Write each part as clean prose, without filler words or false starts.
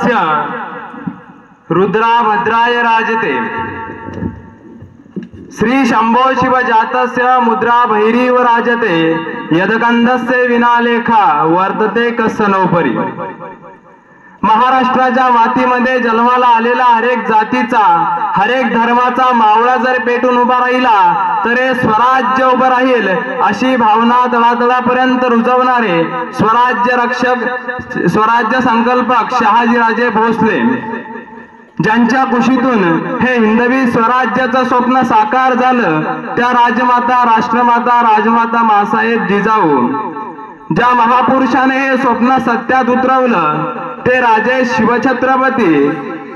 जातस्य रुद्रा भद्राय राजते श्री शंभो शिव जातस्य मुद्रा भैरीव राजते यदकंदस्य विनालेखा वर्तते कस्सनोपरी। महाराष्ट्राच्या मातीमध्ये जन्माला आलेला हरेक जातीचा हरेक धर्माचा मावळा जर पेटून उभा राहिला तर हे स्वराज्य उभं राहील अशी भावना तळातळापर्यंत रुजवणारे स्वराज्य रक्षक स्वराज्य संकल्पक शहाजीराजे भोसले ज्यांच्या कुशीतून हे हिंदवी स्वराज्याचं स्वप्न साकार झालं त्या राजमाता राष्ट्रमाता राजमाता मासाहेब जिजाऊ ज्या महापुरुषाने हे स्वप्न सत्यात उतरवलं ते राजे शिवछत्रपती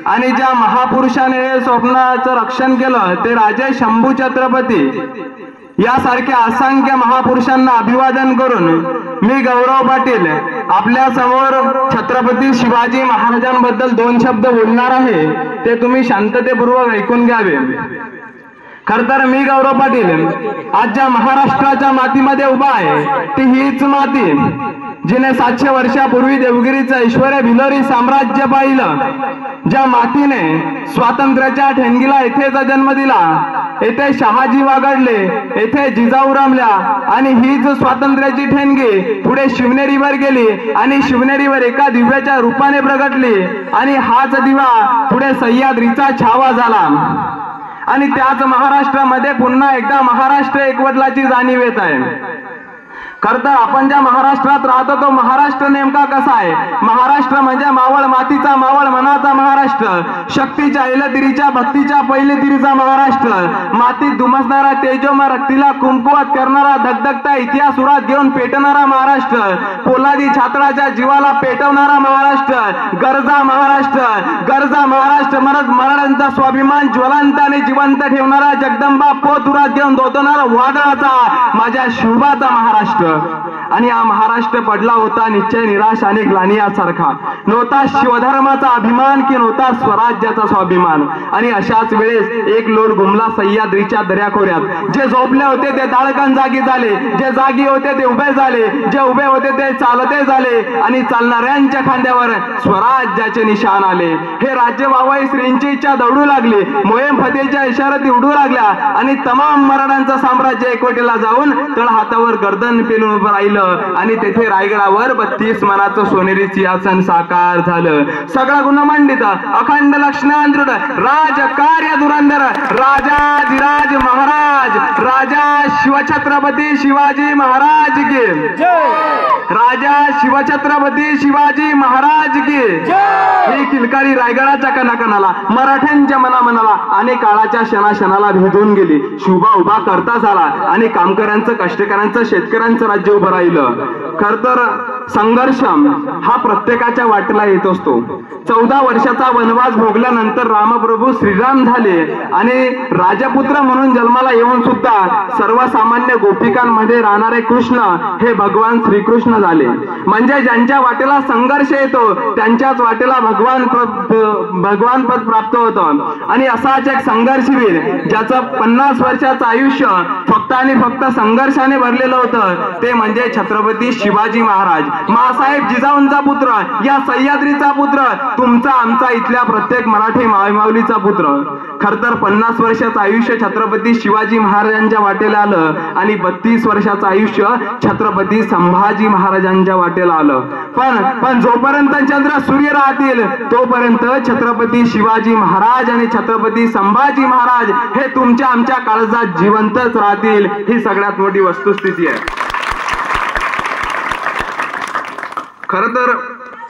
आणि ज्या महापुरुषाने हे स्वप्नाचं रक्षण केलं ते राजे शंभू छत्रपती यासारख्या असंख्य महापुरुषांना अभिवादन करून मी गौरव पाटील आपल्या समोर छत्रपती शिवाजी महाराजांबद्दल 2 शब्द बोलणार आहे ते तुम्ही शांततेपूर्वक ऐकून घ्यावे। खरं तर मी गौरव पाटील आज ज्या महाराष्ट्राच्या मातीमध्ये उभा आहे ती हीच माती जिने 700 वर्षापूर्वी देवगिरीचं ऐश्वर्य भिलोरी साम्राज्य पाहिलं, ज्या मातीने स्वातंत्र्याच्या ठेंगीला येथेचा जन्म दिला, येथे शहाजी वागडले, येथे जिजाऊ रमल्या आणि हीच स्वातंत्र्याची ठेंगी पुढे शिवनेरीवर गेली आणि शिवनेरीवर एका दिव्याच्या रूपाने प्रगटली आणि हाच दिवा पुढे सह्याद्रीचा छावा झाला आणि त्याच महाराष्ट्रामध्ये पुन्हा एकदा महाराष्ट्र एकवटल्याची जाणीव येत आहे। खरं तर आपण ज्या महाराष्ट्रात राहतो तो महाराष्ट्र नेमका कसा आहे? महाराष्ट्र म्हणजे मावळ मातीचा मावळ मनाचा महाराष्ट्र, शक्तीच्या ऐलतिरीच्या भक्तीच्या पहिलेतिरीचा महाराष्ट्र, मातीत धुमसणारा तेजोमय रक्तीला कुंकुवात करणारा धगधगता इतिहास उरात घेऊन पेटणारा महाराष्ट्र, पोलादी छात्राच्या जीवाला पेटवणारा महाराष्ट्र, गरजा महाराष्ट्र मराठ्यांचा स्वाभिमान ज्वलंत आणि जिवंत ठेवणारा जगदंबा पोत उरात घेऊन दोतणारा वादळाचा माझ्या शुभाचा महाराष्ट्र। आणि हा महाराष्ट्र पडला होता निश्चय निराश आणि ग्लानियासारखा, नव्हता शिवधर्माचा अभिमान की नव्हता स्वराज्याचा स्वाभिमान। आणि अशाच वेळेस एक लोट घुमला सह्याद्रीच्या दर्याखोऱ्यात, जे झोपले होते ते दाळकन जागी झाले, जे जागी होते ते उभे झाले, जे उभे होते ते चालते झाले आणि चालणाऱ्यांच्या खांद्यावर स्वराज्याचे निशाण आले। हे राज्य व्हावं श्रींची इच्छा दौडू लागली, मोहीम फतेच्या इशाराती उडू लागल्या आणि तमाम मराठ्यांचं साम्राज्य एकवटीला जाऊन तळ हातावर गर्दन पेलून उभं राहिलं आणि तेथे रायगडावर 32 मनाचं सोनेरी सिंहासन साकार झालं। सगळा गुणमंडित अखंड लक्ष्मण राजकार्य धुरंधर राजाधिराज महाराज राजा शिवछत्रपती शिवाजी महाराज की राजा शिवछत्रपती शिवाजी महाराज की ही किलकारी रायगडाच्या कणाकणाला मराठ्यांच्या मनामनाला आणि काळाच्या क्षणाक्षणाला भेदून गेली। शुभा उभा करता झाला आणि कामकऱ्यांचं कष्टकऱ्यांचं शेतकऱ्यांचं राज्य उभं राहिलं। खर तर संघर्ष हा प्रत्येकाच्या वाटेला येत असतो। 14 वर्षाचा वनवास भोगल्यानंतर रामप्रभू श्रीराम झाले आणि राजपुत्र म्हणून जन्माला येऊन सुद्धा सर्वसामान्य गोपिकांमध्ये राहणारे कृष्ण हे भगवान श्रीकृष्ण झाले। म्हणजे ज्यांच्या वाटेला संघर्ष येतो त्यांच्याच वाटेला भगवान पद प्राप्त होतं। आणि असाच एक संघर्षवीर ज्याचं 50 वर्षाचं आयुष्य फक्त आणि फक्त संघर्षाने भरलेलं होतं ते म्हणजे छत्रपती शिवाजी महाराज, मासाहेब जिजाऊंचा पुत्र, या सह्याद्रीचा पुत्र, तुमचा आमचा इथल्या प्रत्येक मराठी मायमाऊलीचा पुत्र। खर तर 50 वर्षाचं आयुष्य छत्रपती शिवाजी महाराजांच्या वाटेला आलं आणि 32 वर्षाचं आयुष्य छत्रपती संभाजी महाराजांच्या वाटेला आलं। पण जोपर्यंत चंद्र सूर्य राहतील तोपर्यंत छत्रपती शिवाजी महाराज आणि छत्रपती संभाजी महाराज हे तुमच्या आमच्या काळजात जिवंतच राहतील, ही सगळ्यात मोठी वस्तुस्थिती आहे। खरं तर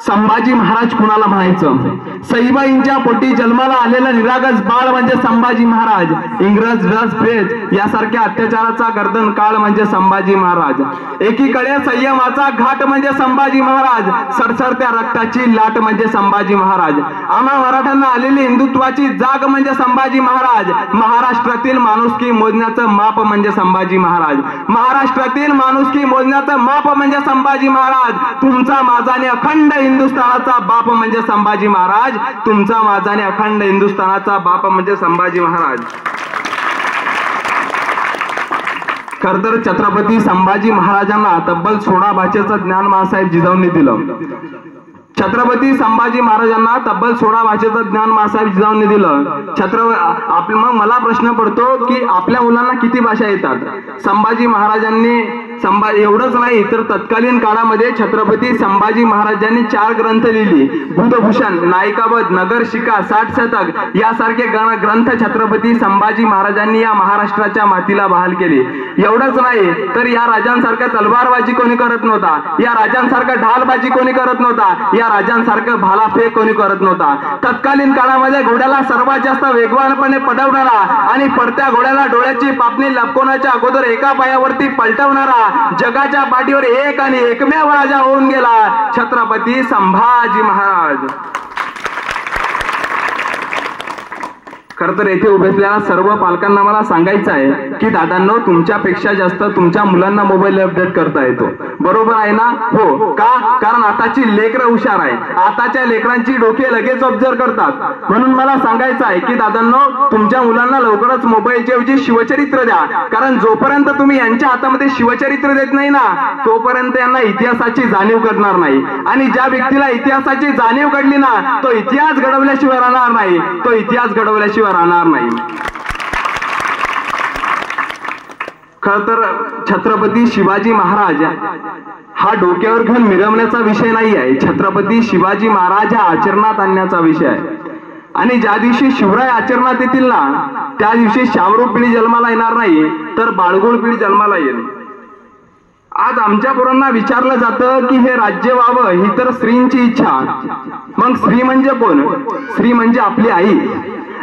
संभाजी महाराज कुणाला म्हणायचं? सईबाईंच्या पोटी जन्माला आलेला निरागस बाळ म्हणजे संभाजी महाराज, इंग्रज रस प्रेत यासारख्या अत्याचाराचा गर्दन काळ म्हणजे संभाजी महाराज, एकीकडे संयमाचा घाट म्हणजे संभाजी महाराज, सडसडत्या रक्ताची लाट म्हणजे संभाजी महाराज, आम्हा मराठ्यांना आलेली हिंदुत्वाची जाग म्हणजे संभाजी महाराज, महाराष्ट्रातील माणुसकी मोजण्याचं माप म्हणजे संभाजी महाराज, महाराष्ट्रातील माणुसकी मोजण्याचं माप म्हणजे संभाजी महाराज, तुमचा माझा आणि अखंड हिंदुस्थानाचा बाप म्हणजे संभाजी महाराज, तुमचा माझा आणि अखंड हिंदुस्थानाचा बाप म्हणजे संभाजी महाराज। खर तर छत्रपती संभाजी महाराजांना तब्बल 16 भाषेचं ज्ञान मासाहेब जिजाऊंनी दिलं। छत्रपती संभाजी महाराजांना तब्बल 16 भाषेचं ज्ञान मासाहेब जिजाऊंनी दिलं. मग मला प्रश्न पडतो की आपल्या मुलांना किती भाषा येतात? संभाजी महाराजांनी एवढंच नाही तर तत्कालीन काळामध्ये छत्रपती संभाजी महाराजांनी 4 ग्रंथ लिहिली. बुधभूषण, नायिकावध, नगर शिका, 60 शतक यासारखे ग्रंथ छत्रपती संभाजी महाराजांनी या महाराष्ट्राच्या मातीला बहाल केले. एवढंच नाही तर या राजांसारखं तलवारबाजी कोणी करत नव्हता, या राजांसारखं ढालबाजी कोणी करत नव्हता, या राजांसारखं भालाफेक कोणी करत नव्हता. तत्कालीन काळामध्ये घोड्याला सर्वात जास्त वेगवानपणे पडवणारा आणि पडत्या घोड्याला डोळ्याची पापणी लपवण्याच्या अगोदर एका पायावरती पलटवणारा जगाच्या पाठीवर एक आणि एकमेव राजा होऊन गेला छत्रपती संभाजी महाराज. खरं तर येथे उभे असलेल्या सर्व पालकांना मला सांगायचं आहे की दादांनो, तुमच्यापेक्षा जास्त तुमच्या मुलांना मोबाईल अपडेट करता येतो. बरोबर आहे ना? हो. का? कारण आताची लेकरं हुशार आहे. आताच्या लेकरांची डोके लगेच ऑब्झर्व करतात. म्हणून मला सांगायचं आहे की दादांनो, तुमच्या मुलांना लवकरच मोबाईलच्या ऐवजी शिवचरित्र द्या. कारण जोपर्यंत तुम्ही यांच्या हातामध्ये शिवचरित्र देत नाही ना, तोपर्यंत यांना इतिहासाची जाणीव करणार नाही. आणि ज्या व्यक्तीला इतिहासाची जाणीव घडली ना, तो इतिहास घडवल्याशिवाय राहणार नाही. तो इतिहास घडवल्याशिवाय राहणार नाही. खर तर छत्रपती शिवाजी महाराज हा डोक्यावर घेऊन मिरवण्याचा विषय नाही आहे. छत्रपती शिवाजी महाराज हा आचरणात आणण्याचा विषय आहे. आणि ज्या दिवशी शिवराय आचरणात येतील ना, त्या दिवशी शामरूप पिढी जन्माला येणार नाही, तर बाळगोळ पिढी जन्माला येईल. आज आमच्या पोरांना विचारलं जातं की हे राज्य व्हावं ही तर स्त्रींची इच्छा. मग स्त्री म्हणजे कोण? स्त्री म्हणजे आपली आई.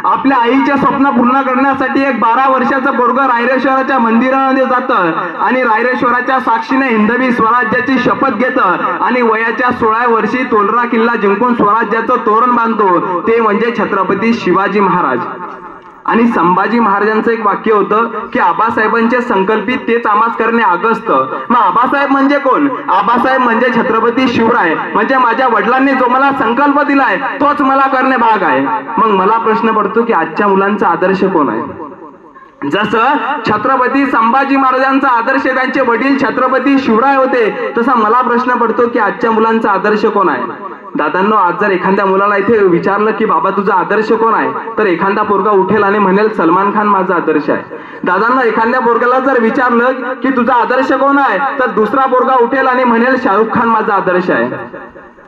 आपल्या आईच्या स्वप्न पूर्ण करण्यासाठी एक 12 वर्षाचं पोरगं रायरेश्वराच्या मंदिरामध्ये जातं आणि रायरेश्वराच्या साक्षीने हिंदवी स्वराज्याची शपथ घेतं आणि वयाच्या 16व्या वर्षी तोलरा किल्ला जिंकून स्वराज्याचं तोरण बांधतो. ते म्हणजे छत्रपती शिवाजी महाराज. आणि संभाजी महाराजांचं एक वाक्य होतं की आबासाहेबांचे संकल्पित तेच आमास करणे अगस्त. मग आबासाहेब म्हणजे कोण? आबासाहेब म्हणजे छत्रपती शिवराय. म्हणजे माझ्या वडिलांनी जो मला संकल्प दिलाय तोच मला करणे भाग आहे. मग मला प्रश्न पडतो की आजच्या मुलांचा आदर्श कोण आहे? जसं छत्रपती संभाजी महाराजांचा आदर्श त्यांचे वडील छत्रपती शिवराय होते, तसा मला प्रश्न पडतो की आजच्या मुलांचा आदर्श कोण आहे? दादांनो, आज जर एखाद्या मुलाला इथे विचारलं की बाबा तुझा आदर्श कोण आहे, तर एखादा पोरगा उठेल आणि म्हणेल सलमान खान माझा आदर्श आहे. दादांनो, एखाद्या पोरगाला जर विचारलं की तुझा आदर्श कोण आहे, तर दुसरा पोरगा उठेल आणि म्हणेल शाहरुख खान माझा आदर्श आहे.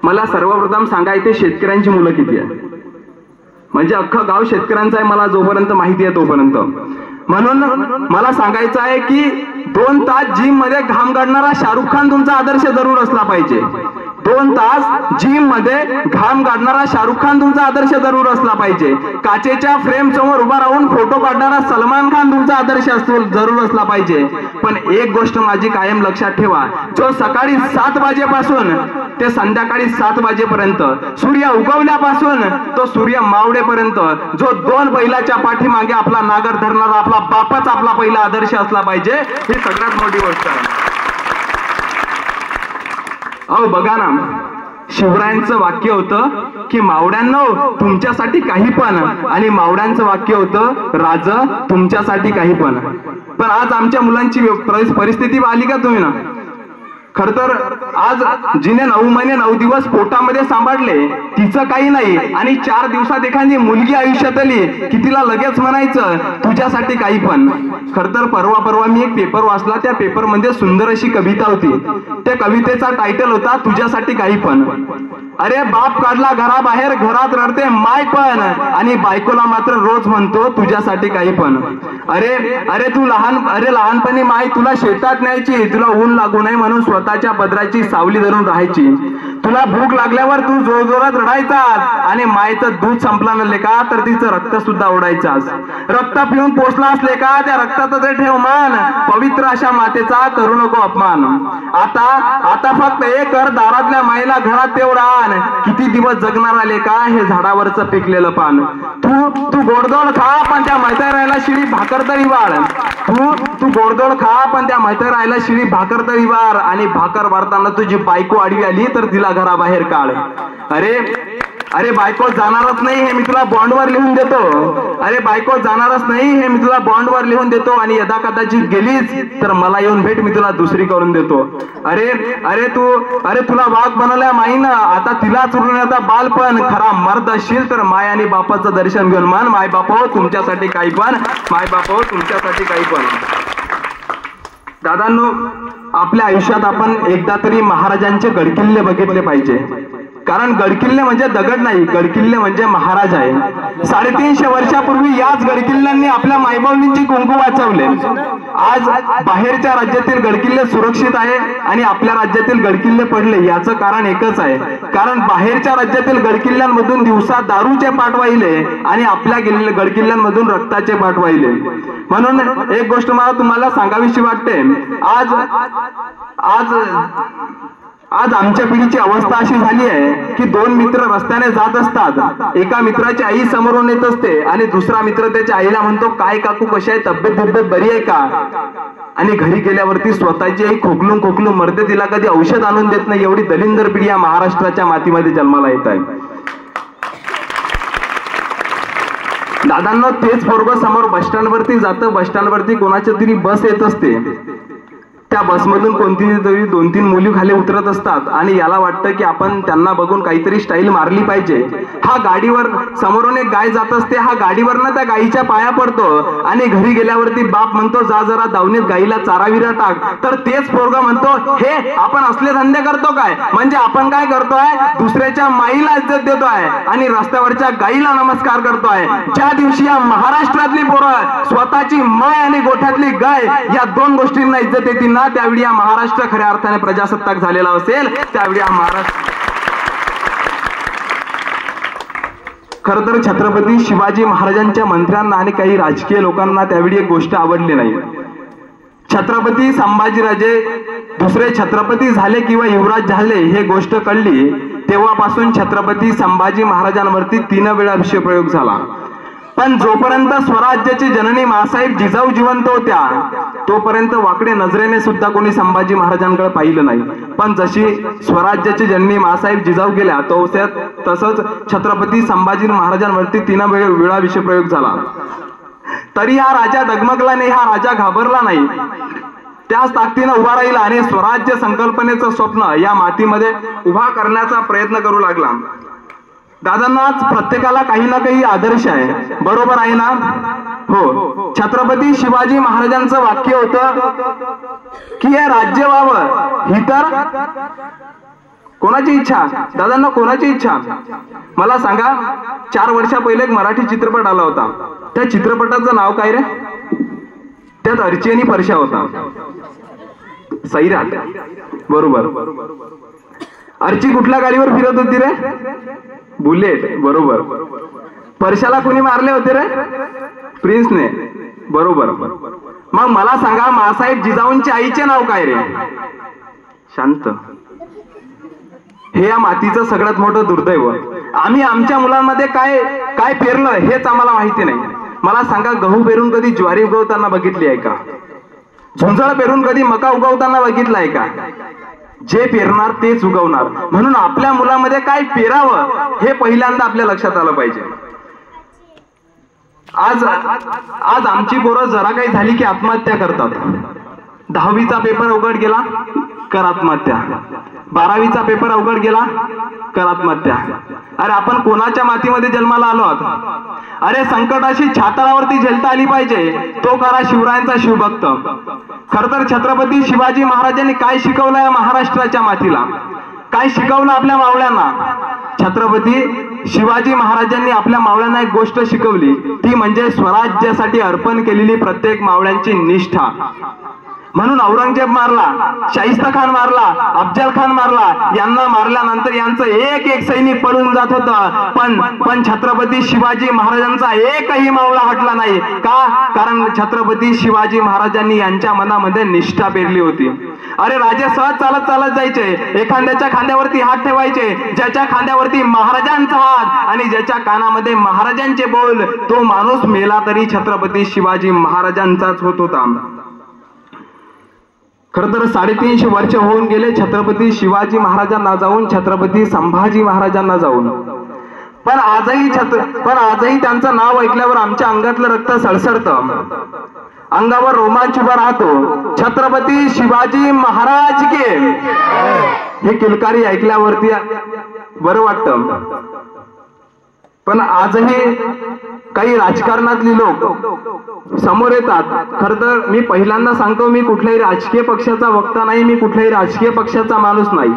मला सर्वप्रथम सांगा, इथे शेतकऱ्यांची मुलं किती आहे? म्हणजे अख्खं गाव शेतकऱ्यांचं आहे मला जोपर्यंत माहिती आहे तोपर्यंत. म्हणून मला सांगायचं आहे की 2 तास जिम मध्ये घाम काढणारा शाहरुख खान तुमचा आदर्श जरूर असला पाहिजे. 2 तास जिम मध्ये घाम काढणारा शाहरुख खान तुमचा आदर्श जरूर असला पाहिजे. काचेच्या फ्रेम समोर उभा राहून फोटो काढणारा सलमान खान तुमचा आदर्श जरूर असला पाहिजे. पण एक गोष्ट माझी कायम लक्षात ठेवा, जो सकाळी 7 वाजेपासून ते संध्याकाळी 7 वाजेपर्यंत, सूर्य उगवल्यापासून तो सूर्य मावळेपर्यंत जो 2 बैलाच्या पाठीमागे आपला नागर धरणारा आपला बापच आपला पहिला आदर्श असला पाहिजे. ही सगळ्यात मोठी गोष्ट आहे. अहो बघा ना, शिवरायांचं वाक्य होतं की मावड्यांनो तुमच्यासाठी काही पण, आणि मावड्यांचं वाक्य होतं राज तुमच्यासाठी काही पण. पण आज आमच्या मुलांची परिस्थिती आली का तुम्ही ना? खर तर आज जिने 9 महिने 9 दिवस पोटामध्ये सांभाळले तिचं काही नाही, आणि 4 दिवसात एखादी मुलगी आयुष्यात आली की तिला लगेच म्हणायचं तुझ्यासाठी काही पण. खर तर परवा मी एक पेपर वाचला, त्या पेपर मध्ये सुंदर अशी कविता होती. त्या कवितेचा टायटल होता तुझ्यासाठी काही पण. अरे बाप काढला घराबाहेर, घरात रडते माय पण, आणि बायकोला मात्र रोज म्हणतो तुझ्यासाठी काही पण. अरे तू लहानपणी माय तुला शेतात न्यायची, तुला ऊन लागू नये म्हणून स्वतःच्या पदराची सावली धरून राहायची. तुला भूक लागल्यावर तू जोरजोरात रडायचास, आणि मायचं दूध संपलं नसले का तर तिचं रक्त सुद्धा ओढायचास. रक्त पिऊन पोचला असले का त्या रक्ताचं ते ठेव मान, पवित्र अशा मातेचा करू नको अपमान. आता फक्त एक कर, दारातल्या माईला घरात तेवढा आण, किती दिवस जगणार आले का हे झाडावरचं पिकलेलं पान. तू गोडधोड खा पण त्या मैत्रीला शिळी भाकर तरी वाढ. तू गोडधोड खा पण त्या मैत्रीला शिळी भाकर तरी वाढ, आणि भाकर वाढताना तुझी बायको आडवी आली तर तिला घराबाहेर काढ. अरे अरे बायको जाणारच नाही हे मी तुला बॉन्डवर लिहून देतो. अरे बायको जाणारच नाही हे मी तुला बॉन्डवर लिहून देतो आणि यदा कदाचित गेलीच तर मला येऊन भेट, मी तुला दुसरी करून देतो. अरे अरे तुला वाघ बनवल्या माईनं, आता तिला चुरून आता बालपण. खरा मर्द असशील तर माय आणि बापाचं दर्शन घेऊन मान. माय बाप हो तुमच्यासाठी काही पण, माय बाप हो तुमच्यासाठी काही पण. दादांनो, आपल्या आयुष्यात आपण एकदा तरी महाराजांचे गडकिल्ले बघितले पाहिजे. कारण गडकिल्ले म्हणजे दगड नाही, गडकिल्ले म्हणजे महाराज आहे. 350 वर्षापूर्वी याच गडकिल्ल्यांनी आपल्या मायबावलींची कुंकू वाचवले. आज बाहेरच्या राज्यातील गडकिल्ले सुरक्षित आहे आणि आपल्या राज्यातील गडकिल्ले पडले. याचं कारण एकच आहे, कारण बाहेरच्या राज्यातील गडकिल्ल्यांमधून दिवसा दारूचे पाठ वाहिले आणि आपल्या गडकिल्ल्यांमधून रक्ताचे पाठ वाहिले. म्हणून एक गोष्ट मला तुम्हाला सांगावीशी वाटते. आज आमच्या पिढीची अवस्था अशी झाली आहे की 2 मित्र रस्त्याने जात असतात. एका मित्राची आई समोरून येत असते आणि दुसरा मित्र त्याच्या आईला म्हणतो, काय काकू कशी आहे, तब्येत बरी आहे का? आणि घरी गेल्यावरती स्वतःची आई खोकलून मरते, तिला कधी औषध आणून देत नाही. एवढी दलिंदर पिढी या महाराष्ट्राच्या मातीमध्ये जन्माला येत आहे. दादांनो, तेच पोरगं समोर बस स्टँडवरती जातं. बस स्टँडवरती कोणाच्या तरी बस येत असते. त्या बसमधून कोणती तरी 2-3 मुली खाली उतरत असतात आणि याला वाटतं की आपण त्यांना बघून काहीतरी स्टाईल मारली पाहिजे. हा गाडीवर समोरून एक गाय जात असते, हा गाडीवरनं त्या गायीच्या पाया पडतो आणि घरी गेल्यावरती बाप म्हणतो, जा जरा दावणीत गायीला चाराविरा टाक. तर तेच पोरगा म्हणतो, हे आपण असले धंदे करतो काय? म्हणजे आपण काय करतोय, दुसऱ्याच्या माईला इज्जत देतोय आणि रस्त्यावरच्या गायीला नमस्कार करतोय. ज्या दिवशी या महाराष्ट्रातली पोरं स्वतःची माय आणि गोठ्यातली गाय या 2 गोष्टींना इज्जत देतील ना, त्यावेळी हा महाराष्ट्र खऱ्या अर्थाने प्रजासत्ताक झालेला असेल. त्यावेळी हा महाराष्ट्र. खर तर छत्रपती शिवाजी महाराजांच्या मंत्र्यांना आणि काही राजकीय लोकांना त्यावेळी एक गोष्ट आवडली नाही. छत्रपती संभाजीराजे दुसरे छत्रपती झाले किंवा युवराज झाले हे गोष्ट कळली तेव्हापासून छत्रपती संभाजी महाराजांवरती 3 वेळा विषप्रयोग झाला. पण जोपर्यंत स्वराज्याची जननी मासाहेब जिजाऊ जिवंत होत्या तोपर्यंत वाकडे नजरेने सुद्धा कोणी संभाजी महाराजांकडे पाहिलं नाही. पण जशी स्वराज्याची जननी मासाहेब जिजाऊ गेल्या तसंच छत्रपती संभाजी महाराजांवरती 3 वेळा विषप्रयोग झाला. तरी हा राजा डगमगला नाही, हा राजा घाबरला नाही. त्याच ताकदीनं उभा राहिला आणि स्वराज्य संकल्पनेचं स्वप्न या मातीमध्ये उभा करण्याचा प्रयत्न करू लागला. दादांना प्रत्येकाला काही ना काही आदर्श आहे, बरोबर आहे ना? हो. छत्रपती शिवाजी महाराजांचं वाक्य होतं की हे राज्य व्हावं ही तर कोणाची इच्छा? दादांना कोणाची इच्छा? मला सांगा. 4 वर्षा पहिले एक मराठी चित्रपट आला होता. त्या चित्रपटाचं नाव काय रे? त्यात अर्ची आणि परशा होता. सैराट, बरोबर. अर्ची कुठल्या गाडीवर फिरत होती रे? बुलेट, बरोबर. परशाला कोणी मारले होते रे? प्रिन्सने, बरोबर. मग मला सांगा, मासाहेब जिजाऊंच्या आईचे नाव काय रे? शांत. हे या मातीचं सगळ्यात मोठं दुर्दैव. आम्ही आमच्या मुलांमध्ये काय काय पेरलं हेच आम्हाला माहिती नाही. मला सांगा, गहू पेरून कधी ज्वारी उगवताना बघितली आहे का? झुंजळ पेरून कधी मका उगवताना बघितला आहे का? जे पेरणार तेच उगवणार. म्हणून आपल्या मुलामध्ये काय पेरावं हे पहिल्यांदा आपल्या लक्षात आलं पाहिजे. आज आमची पोरं जरा काही झाली की आत्महत्या करतात. 10वीचा पेपर अवघड गेला, कर आत्महत्या. 12वीचा पेपर अवघड गेला, कर आत्महत्या. अरे आपण कोणाच्या मातीमध्ये जन्माला आलो आहोत? अरे संकटाशी छाताळावरती झेलता आली पाहिजे, तो करा शिवरायांचा शिवभक्त. खर तर छत्रपती शिवाजी महाराजांनी काय शिकवलं या महाराष्ट्राच्या मातीला? काय शिकवलं आपल्या मावळ्यांना? छत्रपती शिवाजी महाराजांनी आपल्या मावळ्यांना एक गोष्ट शिकवली, ती म्हणजे स्वराज्यासाठी अर्पण केलेली प्रत्येक मावळ्यांची निष्ठा. म्हणून औरंगजेब मारला, शाहिस्ता खान मारला, अफजल खान मारला. यांना मारल्यानंतर यांचं एक एक सैनिक पळून जात होतं. पण छत्रपती शिवाजी महाराजांचा एकही मावळा हटला नाही. का? कारण छत्रपती शिवाजी महाराजांनी यांच्या मनामध्ये निष्ठा पेरली होती. अरे राजे सहज चालत जायचे, एखाद्याच्या खांद्यावरती हात ठेवायचे, ज्याच्या खांद्यावरती महाराजांचा हात आणि ज्याच्या कानामध्ये महाराजांचे बोल, तो माणूस मेला तरी छत्रपती शिवाजी महाराजांचाच होत होता. खर तर 350 वर्ष होऊन गेले छत्रपती शिवाजी महाराजांना जाऊन, छत्रपती संभाजी महाराजांना जाऊन. पण आजही त्यांचं नाव ऐकल्यावर आमच्या अंगातलं रक्त सळसळतं, अंगावर रोमांच उभा राहतो. छत्रपती शिवाजी महाराज के हे किलकारी ऐकल्यावरती बरं वाटतं. पण आजही काही राजकारणातली लोक समोर येतात. खर तर मी पहिल्यांदा सांगतो, मी कुठल्याही राजकीय पक्षाचा वक्ता नाही, मी कुठल्याही राजकीय पक्षाचा माणूस नाही.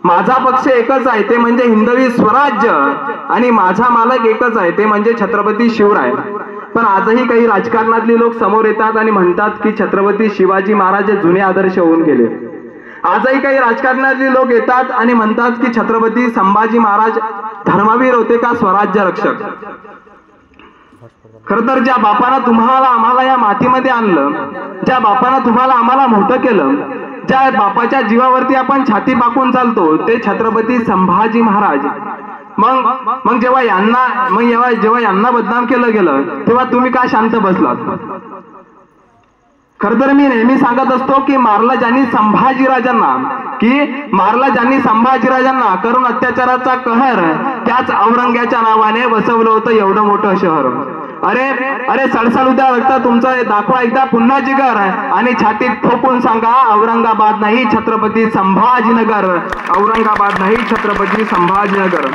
माझा पक्ष एकच आहे, ते म्हणजे हिंदवी स्वराज्य, आणि माझा मालक एकच आहे, ते म्हणजे छत्रपती शिवराय. पण आजही काही राजकारणातली लोक समोर येतात आणि म्हणतात की छत्रपती शिवाजी महाराज हे जुने आदर्श होऊन गेले. आजही काही राजकारणातले लोक येतात आणि म्हणतात की छत्रपती संभाजी महाराज धर्मवीर होते का स्वराज्य रक्षक. खर तर ज्या बापानं तुम्हाला आम्हाला या मातीमध्ये आणलं, ज्या बापानं तुम्हाला आम्हाला मोठं केलं, ज्या बापाच्या जीवावरती आपण छाती पाकून चालतो, ते छत्रपती संभाजी महाराज. मग जेव्हा यांना बदनाम केलं गेलं तेव्हा तुम्ही का शांत बसलात. खर तर मी नेहमी सांगत असतो की मारला ज्यांनी संभाजीराजांना करून अत्याचाराचा कहर त्याच औरंग्याच्या नावाने बसवलं होतं एवढं मोठं शहर. अरे सळसळ उद्या रक्त तुमचं दाखवा एकदा पुन्हा जिगर आणि छातीत ठोकून सांगा औरंगाबाद नाही छत्रपती संभाजीनगर, औरंगाबाद नाही छत्रपती संभाजीनगर.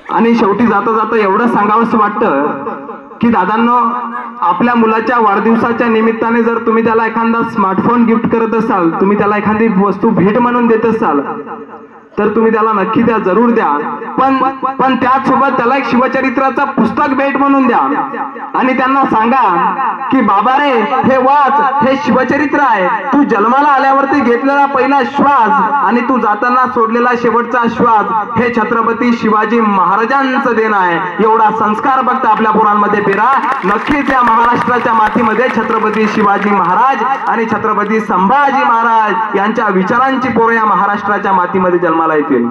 आणि शेवटी जाता जाता एवढं सांगावंसं वाटतं की दादांनो, आपल्या मुलाच्या वाढदिवसाच्या निमित्ताने जर तुम्ही त्याला एखादा स्मार्टफोन गिफ्ट करत असाल, तुम्ही त्याला एखादी वस्तू भेट म्हणून देत असाल, तर तुम्ही त्याला नक्की द्या, जरूर द्या. पण त्याचसोबत त्याला एक शिवचरित्राचं पुस्तक भेट म्हणून द्या आणि त्यांना सांगा की बाबा रे, हे वाच, हे शिवचरित्र आहे. तू जन्माला आल्यावरती घेतलेला पहिला श्वास आणि तू जाताना सोडलेला शेवटचा श्वास हे छत्रपती शिवाजी महाराजांचं देणं आहे. एवढा संस्कार फक्त आपल्या पोरांमध्ये पेरा. नक्कीच या महाराष्ट्राच्या मातीमध्ये छत्रपती शिवाजी महाराज आणि छत्रपती संभाजी महाराज यांच्या विचारांची पोरं या महाराष्ट्राच्या मातीमध्ये जन्माला येतील.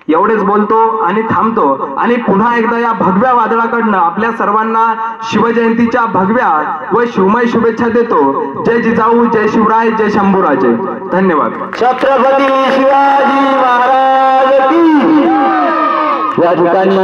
एवढेच बोलतो आणि थांबतो. आणि पुन्हा एकदा या भगव्या वादळाकडनं आपल्या सर्वांना शिवजयंतीच्या भगव्या व शिवमय शुभेच्छा देतो. जय जिजाऊ, जय शिवराय, जय शंभूराजे. धन्यवाद. छत्रपती शिवाजी महाराज की. या ठिकाणी